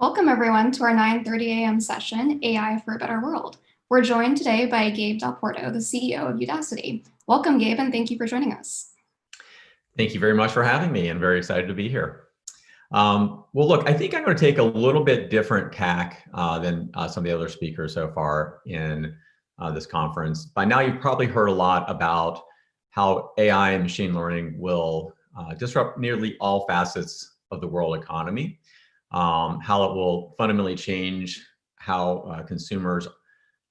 Welcome everyone to our 9:30 a.m. session, AI for a Better World. We're joined today by Gabe Del Porto, the CEO of Udacity. Welcome, Gabe, and thank you for joining us. Thank you very much for having me, and very excited to be here. Well, look, I think I'm going to take a little bit different tack than some of the other speakers so far in this conference. By now, you've probably heard a lot about how AI and machine learning will disrupt nearly all facets of the world economy, how it will fundamentally change how consumers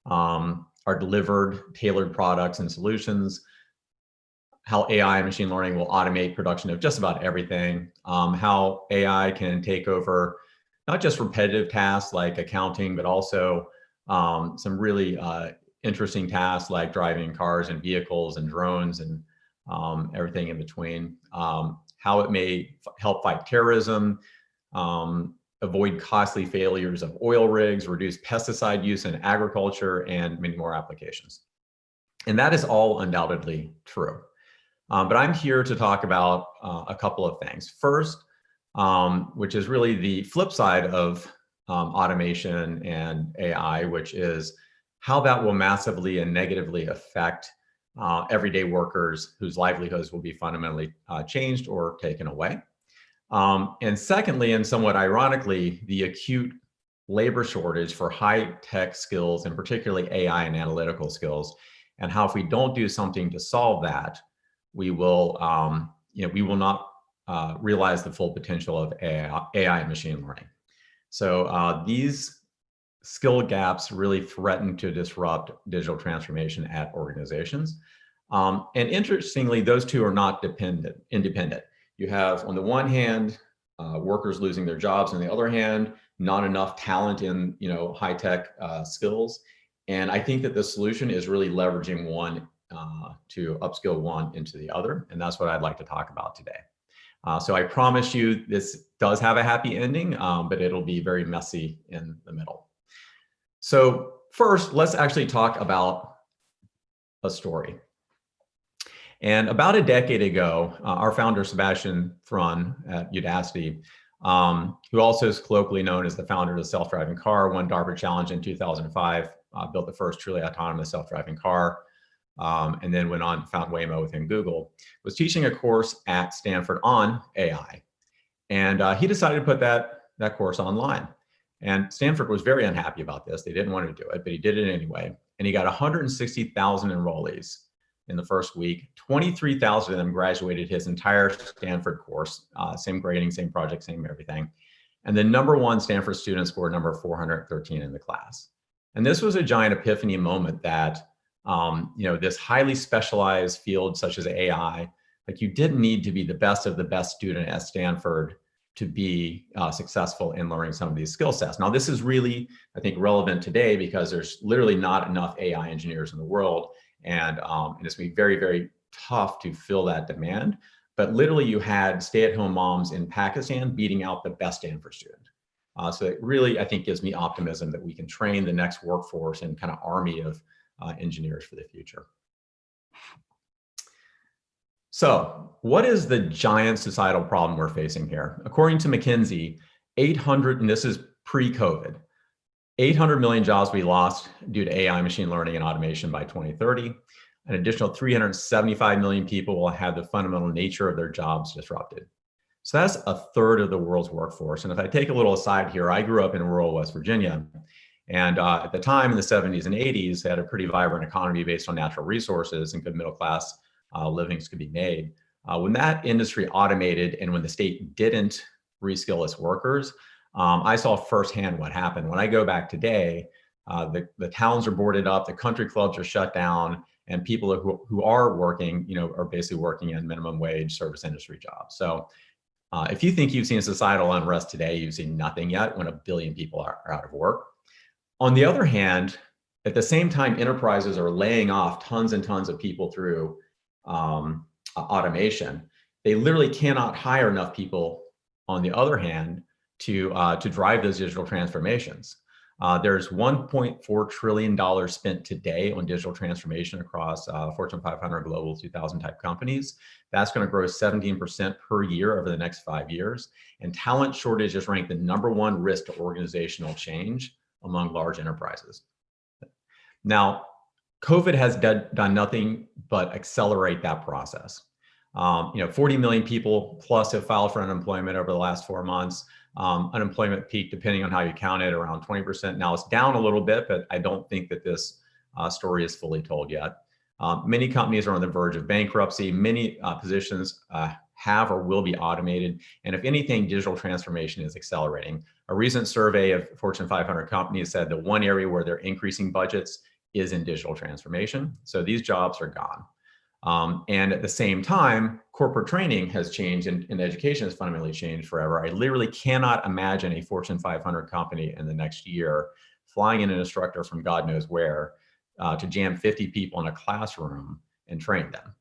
are delivered tailored products and solutions, how AI and machine learning will automate production of just about everything, how AI can take over not just repetitive tasks like accounting, but also some really interesting tasks like driving cars and vehicles and drones and everything in between, how it may help fight terrorism, avoid costly failures of oil rigs, reduce pesticide use in agriculture, and many more applications. And that is all undoubtedly true. But I'm here to talk about a couple of things. First, which is really the flip side of automation and AI, which is how that will massively and negatively affect everyday workers whose livelihoods will be fundamentally changed or taken away. And secondly, and somewhat ironically, the acute labor shortage for high-tech skills, and particularly AI and analytical skills, and how if we don't do something to solve that, we will not realize the full potential of AI and machine learning. So these skill gaps really threaten to disrupt digital transformation at organizations. And interestingly, those two are not independent. You have, on the one hand, workers losing their jobs, on the other hand, not enough talent in high-tech skills. And I think that the solution is really leveraging one to upskill one into the other. And that's what I'd like to talk about today. So I promise you this does have a happy ending, but it'll be very messy in the middle. So first, let's actually talk about a story. And about a decade ago, our founder, Sebastian Thrun at Udacity, who also is colloquially known as the founder of the self-driving car, won DARPA Challenge in 2005, built the first truly autonomous self-driving car, and then went on to found Waymo within Google, was teaching a course at Stanford on AI. And he decided to put that course online. And Stanford was very unhappy about this. They didn't want to do it, but he did it anyway. And he got 160,000 enrollees in the first week. 23,000 of them graduated his entire Stanford course, same grading, same project, same everything. And the #1 Stanford student scored number 413 in the class. And this was a giant epiphany moment that this highly specialized field such as AI, like you didn't need to be the best of the best student at Stanford to be successful in learning some of these skill sets. Now, this is really, I think, relevant today because there's literally not enough AI engineers in the world. And it's going to be very, very tough to fill that demand. But literally, you had stay-at-home moms in Pakistan beating out the best Stanford student. So it really, I think, gives me optimism that we can train the next workforce and kind of army of engineers for the future. So what is the giant societal problem we're facing here? According to McKinsey, 800, and this is pre-COVID, 800 million jobs will be lost due to AI, machine learning, and automation by 2030. An additional 375 million people will have the fundamental nature of their jobs disrupted. So that's a third of the world's workforce. And if I take a little aside here, I grew up in rural West Virginia. And at the time in the 70s and 80s, they had a pretty vibrant economy based on natural resources and good middle class livings could be made. When that industry automated and when the state didn't reskill its workers, I saw firsthand what happened. When I go back today, the towns are boarded up, the country clubs are shut down, and people who are working, are basically working in minimum wage service industry jobs. So if you think you've seen societal unrest today, you've seen nothing yet when 1 billion people are out of work. On the other hand, at the same time, enterprises are laying off tons and tons of people through automation. They literally cannot hire enough people, on the other hand, to drive those digital transformations. There's $1.4 trillion spent today on digital transformation across Fortune 500 Global 2000 type companies. That's going to grow 17% per year over the next 5 years. And talent shortage is ranked the #1 risk to organizational change among large enterprises. Now, COVID has done nothing but accelerate that process. 40 million people plus have filed for unemployment over the last 4 months. Unemployment peaked, depending on how you count it, around 20%. Now it's down a little bit, but I don't think that this story is fully told yet. Many companies are on the verge of bankruptcy. Many positions have or will be automated. And if anything, digital transformation is accelerating. A recent survey of Fortune 500 companies said that one area where they're increasing budgets is in digital transformation. So these jobs are gone. And at the same time, corporate training has changed and education has fundamentally changed forever. I literally cannot imagine a Fortune 500 company in the next year flying in an instructor from God knows where to jam 50 people in a classroom and train them.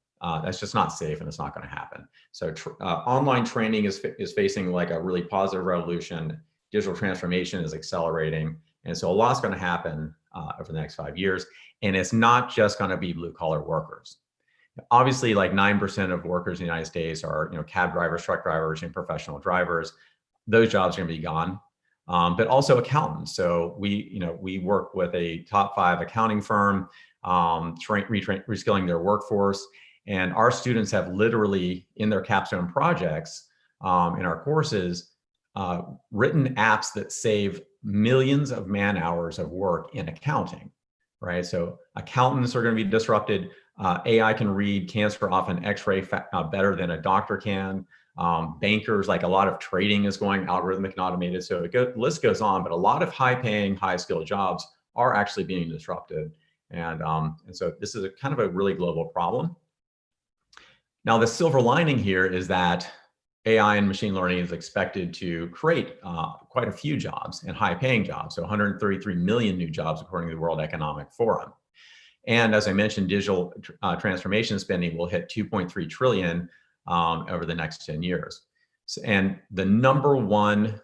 That's just not safe, and it's not going to happen. So online training is facing like a really positive revolution. Digital transformation is accelerating. And so a lot's going to happen over the next 5 years. And it's not just going to be blue collar workers. Obviously, like 9% of workers in the United States are, cab drivers, truck drivers, and professional drivers. Those jobs are going to be gone, but also accountants. So we work with a top 5 accounting firm, reskilling their workforce, and our students have literally in their capstone projects in our courses written apps that save millions of man hours of work in accounting, right? So accountants are going to be disrupted. AI can read cancer off an X-ray better than a doctor can. Bankers, like a lot of trading is going algorithmic and automated. So the list goes on, but a lot of high-paying, high-skilled jobs are actually being disrupted. And so this is kind of a really global problem. Now, the silver lining here is that AI and machine learning is expected to create quite a few jobs and high-paying jobs. So 133 million new jobs, according to the World Economic Forum. And as I mentioned, digital transformation spending will hit 2.3 trillion over the next 10 years. And the #1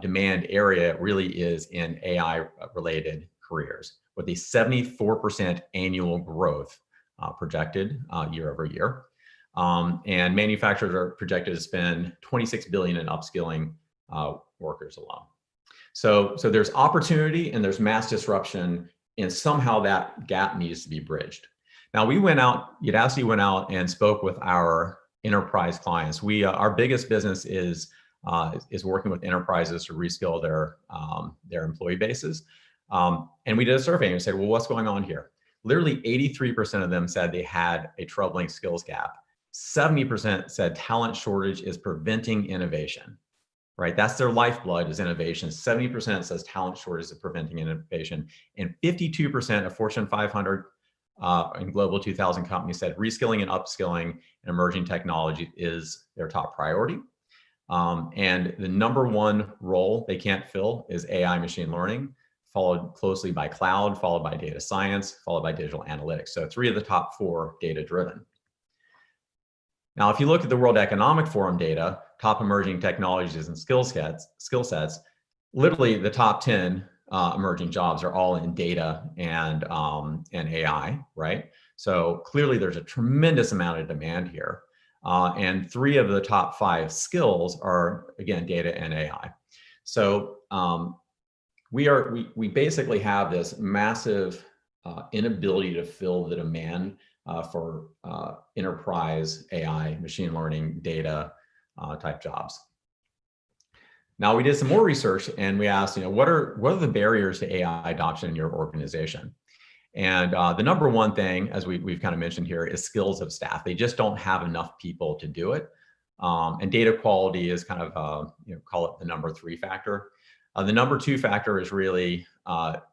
demand area really is in AI-related careers, with a 74% annual growth projected year over year. And manufacturers are projected to spend 26 billion in upskilling workers alone. So there's opportunity and there's mass disruption, and somehow that gap needs to be bridged. Now Udacity went out and spoke with our enterprise clients. Our biggest business is working with enterprises to reskill their employee bases. And we did a survey and we said, well, what's going on here? Literally 83% of them said they had a troubling skills gap. 70% said talent shortage is preventing innovation, right? That's their lifeblood, is innovation. 70% says talent shortage is preventing innovation. And 52% of Fortune 500 and Global 2000 companies said reskilling and upskilling in emerging technology is their top priority. And the #1 role they can't fill is AI machine learning, followed closely by cloud, followed by data science, followed by digital analytics. So 3 of the top 4 data-driven. Now, if you look at the World Economic Forum data, top emerging technologies and skill sets, literally the top 10 emerging jobs are all in data and AI, right? So clearly there's a tremendous amount of demand here. And 3 of the top 5 skills are, again, data and AI. So we basically have this massive inability to fill the demand for enterprise AI, machine learning, data type jobs. Now, we did some more research and we asked, what are the barriers to AI adoption in your organization? And the #1 thing, as we've kind of mentioned here, is skills of staff. They just don't have enough people to do it. And data quality is kind of, call it the #3 factor. The #2 factor is really,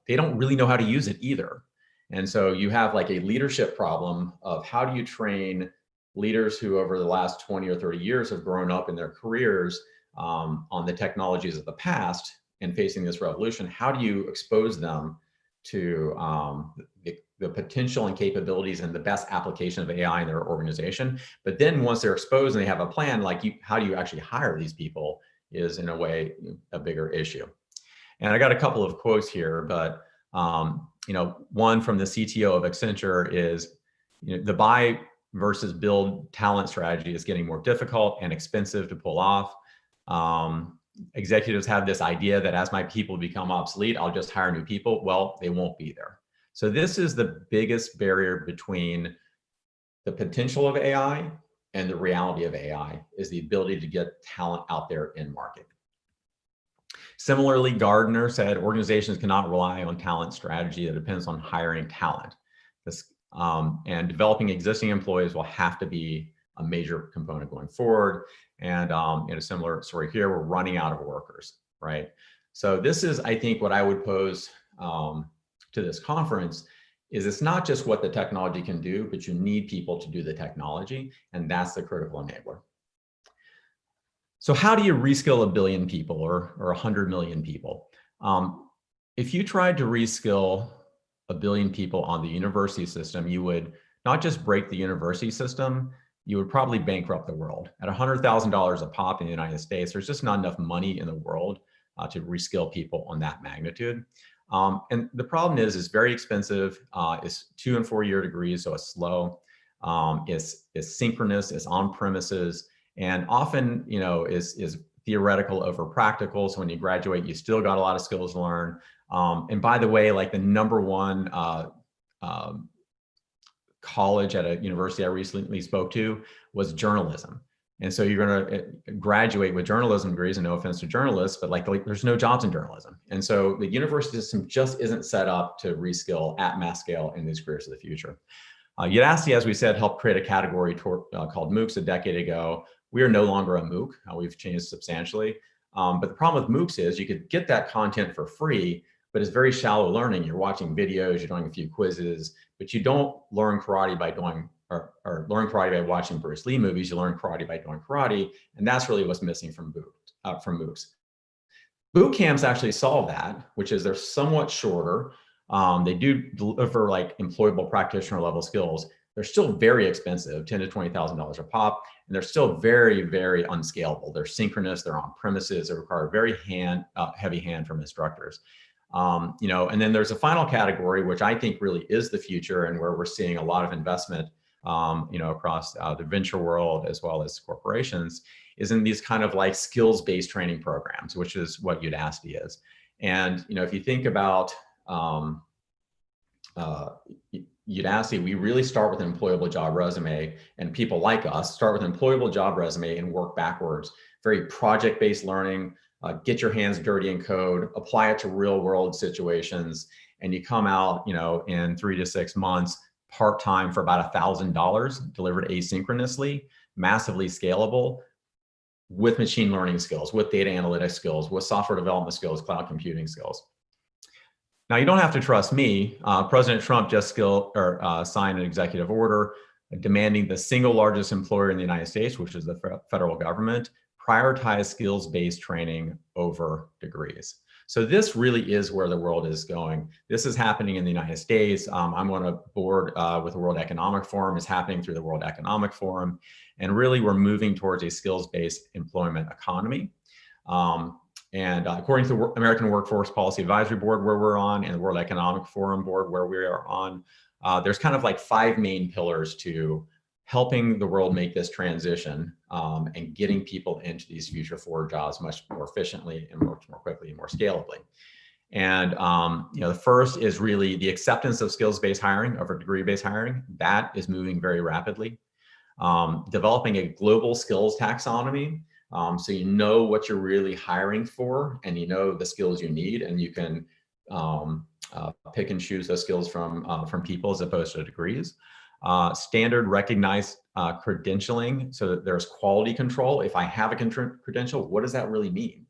they don't really know how to use it either. And so you have like a leadership problem of how do you train leaders who over the last 20 or 30 years have grown up in their careers on the technologies of the past and facing this revolution. How do you expose them to the potential and capabilities and the best application of AI in their organization? But then once they're exposed and they have a plan, how do you actually hire these people is in a way a bigger issue. And I got a couple of quotes here, but one from the CTO of Accenture is, the buy versus build talent strategy is getting more difficult and expensive to pull off. Executives have this idea that as my people become obsolete, I'll just hire new people. Well, they won't be there. So this is the biggest barrier between the potential of AI and the reality of AI, is the ability to get talent out there in market. Similarly, Gardner said organizations cannot rely on talent strategy that depends on hiring talent. And developing existing employees will have to be a major component going forward. And in a similar story here, we're running out of workers, right? So this is, I think, what I would pose to this conference is it's not just what the technology can do, but you need people to do the technology, and that's the critical enabler. So how do you reskill 1 billion people or 100 million people? If you tried to reskill 1 billion people on the university system, you would not just break the university system, you would probably bankrupt the world. At $100,000 a pop in the United States, there's just not enough money in the world to reskill people on that magnitude. And the problem is it's very expensive. It's 2 and 4 year degrees, so it's slow. It's synchronous, it's on premises, and often, is theoretical over practical. So when you graduate, you still got a lot of skills to learn. And by the way, like the #1 college at a university I recently spoke to was journalism. And so you're going to graduate with journalism degrees, and no offense to journalists, but like there's no jobs in journalism. And so the university system just isn't set up to reskill at mass scale in these careers of the future. Udacity, as we said, helped create a category called MOOCs a decade ago. We are no longer a MOOC. We've changed substantially. But the problem with MOOCs is you could get that content for free, but it's very shallow learning. You're watching videos, you're doing a few quizzes, but you don't learn karate by doing or learn karate by watching Bruce Lee movies. You learn karate by doing karate, and that's really what's missing from MOOCs. Boot camps actually solve that, which is they're somewhat shorter. They do deliver like employable practitioner level skills. They're still very expensive, $10,000 to $20,000 a pop, and they're still very, very unscalable. They're synchronous, they're on premises, they require very heavy hand from instructors. And then there's a final category, which I think really is the future and where we're seeing a lot of investment, across the venture world as well as corporations, is in these kind of like skills-based training programs, which is what Udacity is. And, if you think about Udacity, we really start with an employable job resume, and people like us start with an employable job resume and work backwards. Very project-based learning, get your hands dirty in code, apply it to real world situations, and you come out, in 3 to 6 months, part-time for about $1,000, delivered asynchronously, massively scalable, with machine learning skills, with data analytics skills, with software development skills, cloud computing skills. Now, you don't have to trust me. President Trump just signed an executive order demanding the single largest employer in the United States, which is the federal government, prioritize skills-based training over degrees. So this really is where the world is going. This is happening in the United States. I'm on a board with the World Economic Forum. It's happening through the World Economic Forum. And really, we're moving towards a skills-based employment economy. And according to the American Workforce Policy Advisory Board, where we're on, and the World Economic Forum Board, where we are on, there's kind of like 5 main pillars to helping the world make this transition, and getting people into these future forward jobs much more efficiently and much more quickly and more scalably. And the first is really the acceptance of skills-based hiring over degree-based hiring. That is moving very rapidly. Developing a global skills taxonomy, so you know what you're really hiring for, and you know the skills you need, and you can pick and choose those skills from people as opposed to degrees. Standard recognized credentialing, so that there's quality control. If I have a credential, what does that really mean?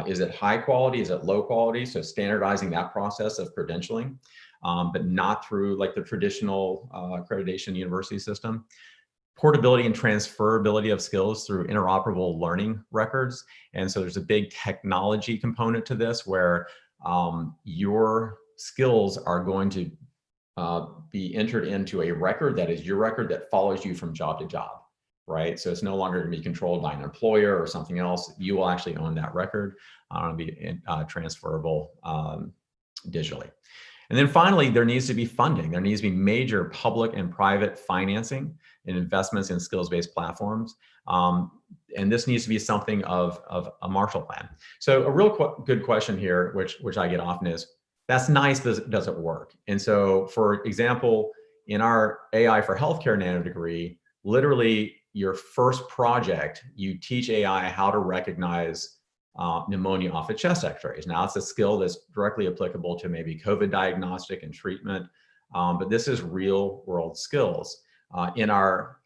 Is it high quality? Is it low quality? So standardizing that process of credentialing, but not through like the traditional accreditation university system. Portability and transferability of skills through interoperable learning records. And so there's a big technology component to this where your skills are going to be entered into a record that is your record that follows you from job to job. right? So it's no longer going to be controlled by an employer or something else. You will actually own that record. It'll be transferable digitally. And then finally, there needs to be funding. There needs to be major public and private financing and investments in skills-based platforms. And this needs to be something of a Marshall Plan. So a real good question here, which I get often is, that's nice, does it work? And so, for example, in our AI for Healthcare nano degree, literally your first project, you teach AI how to recognize pneumonia off of chest x-rays. Now, it's a skill that's directly applicable to maybe COVID diagnostic and treatment, but this is real world skills. In our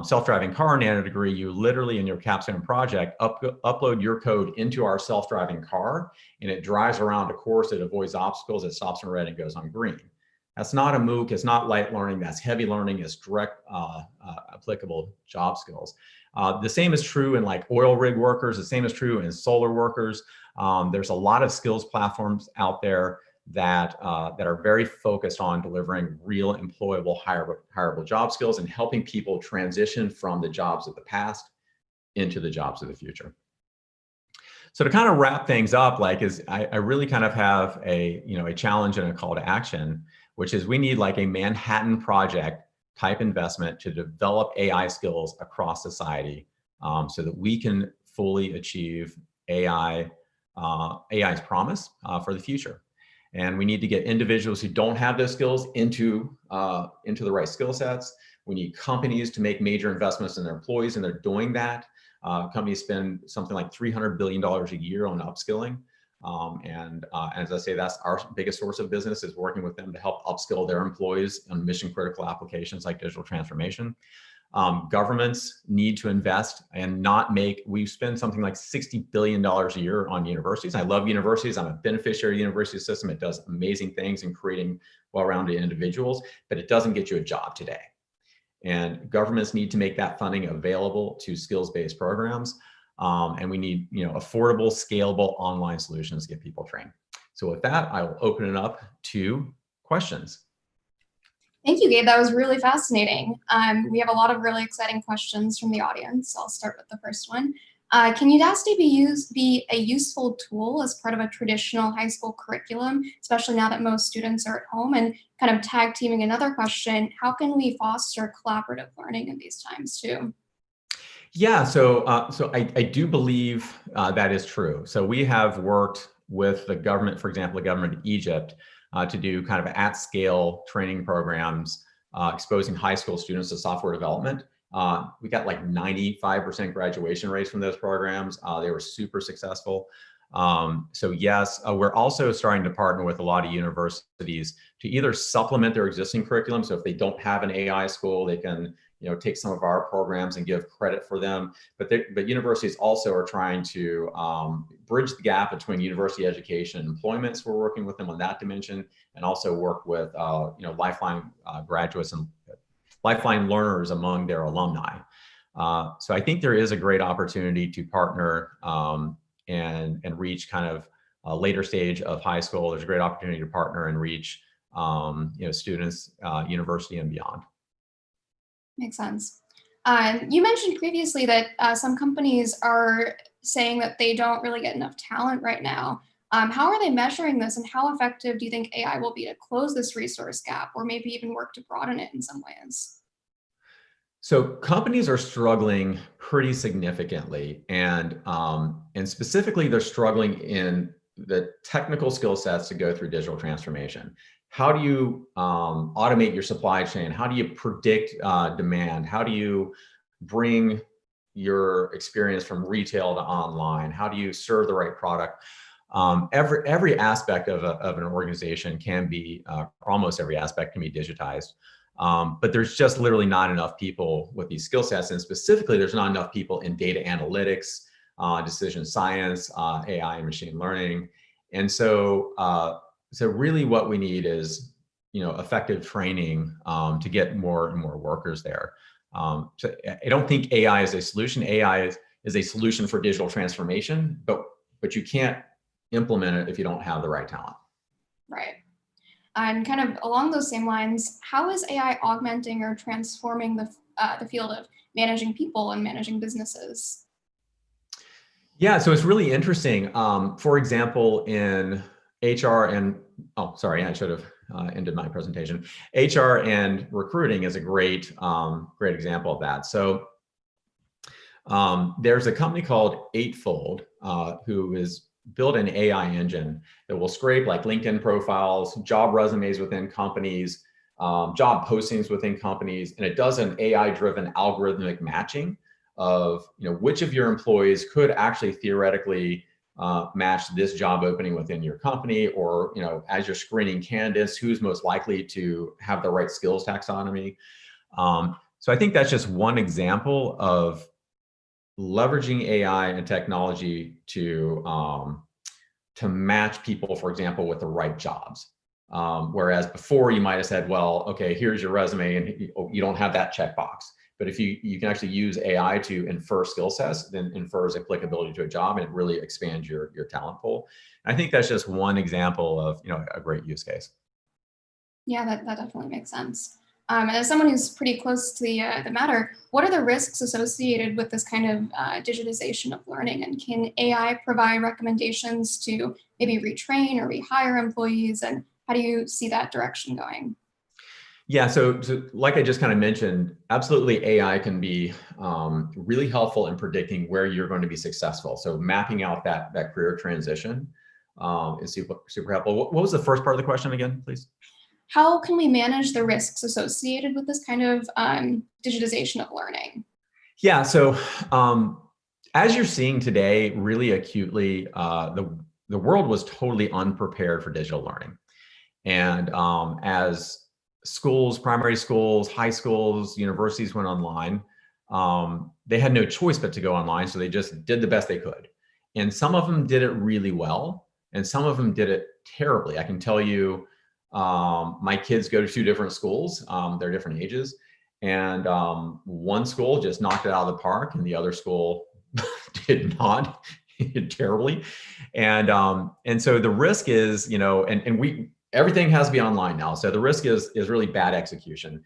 self-driving car nano degree, you literally in your capstone project upload your code into our self-driving car, and it drives around a course, it avoids obstacles, it stops in red and goes on green. That's not a MOOC, it's not light learning, that's heavy learning, it's direct applicable job skills. The same is true in like oil rig workers, the same is true in solar workers. There's a lot of skills platforms out there that are very focused on delivering real employable, hireable job skills and helping people transition from the jobs of the past into the jobs of the future. So to kind of wrap things up, I really kind of have a challenge and a call to action, which is we need like a Manhattan Project type investment to develop AI skills across society, so that we can fully achieve AI's promise for the future. And we need to get individuals who don't have those skills into the right skill sets. We need companies to make major investments in their employees, and they're doing that. Companies spend something like $300 billion a year on upskilling. And as I say, that's our biggest source of business, is working with them to help upskill their employees on mission critical applications like digital transformation. Governments need to invest and we spend something like $60 billion a year on universities. I love universities. I'm a beneficiary of the university system. It does amazing things in creating well-rounded individuals, but it doesn't get you a job today. And governments need to make that funding available to skills-based programs. And we need, affordable, scalable online solutions to get people trained. So with that, I will open it up to questions. Thank you, Gabe. That was really fascinating. We have a lot of really exciting questions from the audience. I'll start with the first one. Can Udacity be a useful tool as part of a traditional high school curriculum, especially now that most students are at home? And kind of tag teaming another question, how can we foster collaborative learning in these times too? Yeah, so I do believe that is true. So we have worked with the government, for example, the government of Egypt, to do kind of at-scale training programs, exposing high school students to software development. We got like 95% graduation rates from those programs. They were super successful. So yes, we're also starting to partner with a lot of universities to either supplement their existing curriculum. So if they don't have an AI school, they can take some of our programs and give credit for them. But universities also are trying to bridge the gap between university education and employment. So we're working with them on that dimension, and also work with lifeline graduates and lifeline learners among their alumni. So I think there is a great opportunity to partner and reach kind of a later stage of high school. There's a great opportunity to partner and reach students, university and beyond. Makes sense. You mentioned previously that some companies are saying that they don't really get enough talent right now. How are they measuring this, and how effective do you think AI will be to close this resource gap, or maybe even work to broaden it in some ways? So companies are struggling pretty significantly, and specifically they're struggling in the technical skill sets to go through digital transformation. How do you automate your supply chain? How do you predict demand? How do you bring your experience from retail to online? How do you serve the right product? Every aspect of an organization can be, or almost every aspect can be digitized. But there's just literally not enough people with these skill sets. And specifically, there's not enough people in data analytics, decision science, AI and machine learning. And so really what we need is, effective training to get more and more workers there. So I don't think AI is a solution. AI is a solution for digital transformation, but you can't implement it if you don't have the right talent. Right. And kind of along those same lines, how is AI augmenting or transforming the the field of managing people and managing businesses? Yeah, so it's really interesting. For example, in HR and, oh, sorry, I should have ended my presentation. HR and recruiting is a great, great example of that. So there's a company called Eightfold who is built an AI engine that will scrape like LinkedIn profiles, job resumes within companies, job postings within companies, and it does an AI-driven algorithmic matching of which of your employees could actually theoretically match this job opening within your company, or as you're screening candidates, who's most likely to have the right skills taxonomy. So I think that's just one example of leveraging AI and technology to match people, for example, with the right jobs. Whereas before you might have said, well, okay, here's your resume and you don't have that checkbox. But if you can actually use AI to infer skill sets, then infers applicability to a job, and it really expands your talent pool. And I think that's just one example of a great use case. Yeah, that definitely makes sense. And as someone who's pretty close to the matter, what are the risks associated with this kind of digitization of learning? And can AI provide recommendations to maybe retrain or rehire employees? And how do you see that direction going? Yeah, so like I just kind of mentioned, absolutely AI can be really helpful in predicting where you're going to be successful. So mapping out that career transition is super helpful. What was the first part of the question again, please? How can we manage the risks associated with this kind of digitization of learning? Yeah, so as you're seeing today, really acutely, the world was totally unprepared for digital learning. And as schools, primary schools, high schools, universities went online, they had no choice but to go online. So they just did the best they could. And some of them did it really well, and some of them did it terribly. I can tell you, my kids go to two different schools. They're different ages. And one school just knocked it out of the park, and the other school did not, terribly. And so the risk is, and everything has to be online now. So the risk is really bad execution.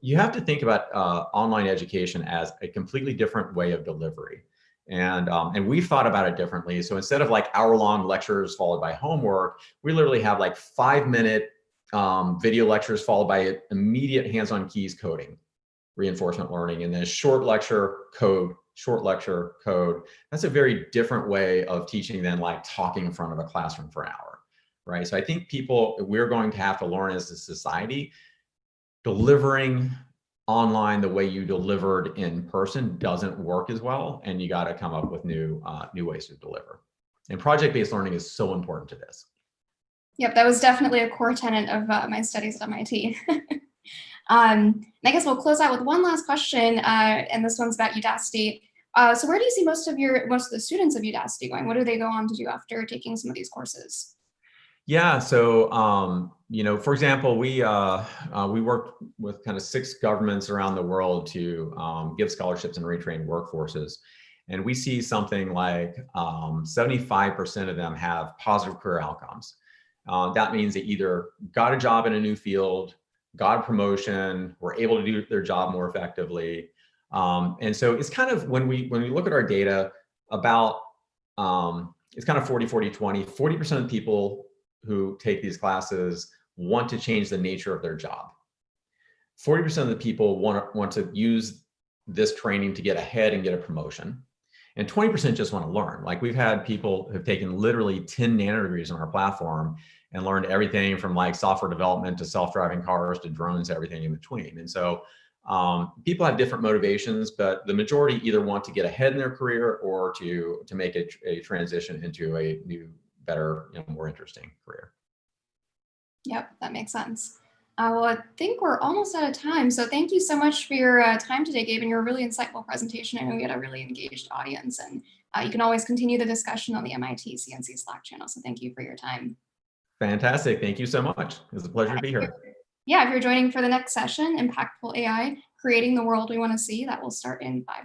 You have to think about online education as a completely different way of delivery. And we've thought about it differently. So instead of like hour-long lectures followed by homework, we literally have like 5-minute video lectures followed by immediate hands-on keys coding, reinforcement learning, and then short lecture code, short lecture code. That's a very different way of teaching than like talking in front of a classroom for an hour, right? So I think we're going to have to learn as a society, delivering online the way you delivered in person doesn't work as well, and you got to come up with new ways to deliver. And project-based learning is so important to this. Yep, that was definitely a core tenet of my studies at MIT. And I guess we'll close out with one last question, and this one's about Udacity. So where do you see most of the students of Udacity going? What do they go on to do after taking some of these courses? Yeah, so for example, we worked with kind of 6 governments around the world to give scholarships and retrain workforces, and we see something like 75% of them have positive career outcomes. That means they either got a job in a new field, got a promotion, were able to do their job more effectively, and so it's kind of when we look at our data about it's kind of 40-40-20. 40% of people who take these classes want to change the nature of their job. 40% of the people want to use this training to get ahead and get a promotion. And 20% just want to learn. Like we've had people who've taken literally 10 nanodegrees on our platform and learned everything from like software development to self-driving cars to drones, everything in between. And so people have different motivations, but the majority either want to get ahead in their career or to make a transition into a new, better, more interesting career. Yep, that makes sense. Well, I think we're almost out of time. So thank you so much for your time today, Gabe, and your really insightful presentation. I know we had a really engaged audience, and you can always continue the discussion on the MIT CNC Slack channel. So thank you for your time. Fantastic. Thank you so much. It was a pleasure to be here. Yeah, if you're joining for the next session, Impactful AI, Creating the World We Want to See, that will start in 5 minutes.